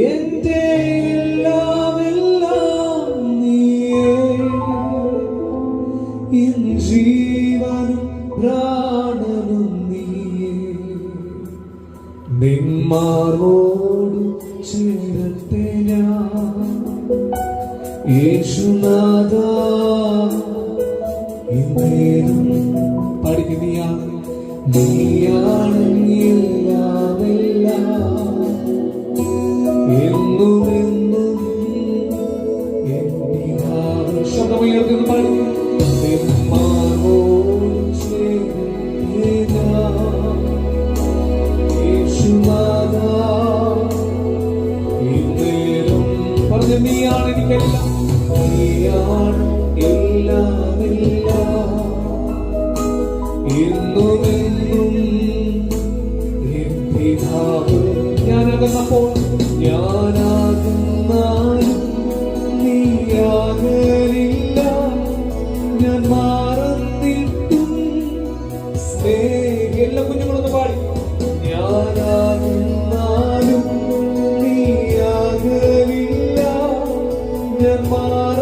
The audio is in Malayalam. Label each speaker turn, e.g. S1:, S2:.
S1: എന്റെ എല്ലാം എല്ലാം നീയേ, എൻ ജീവനും പ്രാണനും നീയേ. നിന്മാർവോട് ചേരട്ടെ ഞാൻ യേശുനാഥ, ഇന്നേരം പഠിക്കുന്നയാണ് നീയാണ് എല്ലാം എല്ലാം, എന്നും എന്നും എൻ പിതാവേ. ശബ്ദമുയർത്തുന്നു പാടി. നിന്മാർവോട് ചേരട്ടെ ഞാൻ യേശുനാഥ, ഇന്നേരം പറഞ്ഞു നീയാണ് എനിക്കെല്ലാം, നീയാണ് എല്ലാം എല്ലാം, എന്നും എന്നും എൻ പിതാവേ. ഞാനകന്നപ്പോൾ ഞാനാകുന്നാലും നീയാകലില്ല, ഞാൻ മാറുന്നിട്ടും സ്നേഹം. എല്ലാ കുഞ്ഞുങ്ങളൊന്ന് പാടി. ഞാനാകുന്നാലും നീയാകലില്ല, ഞാൻ മാറ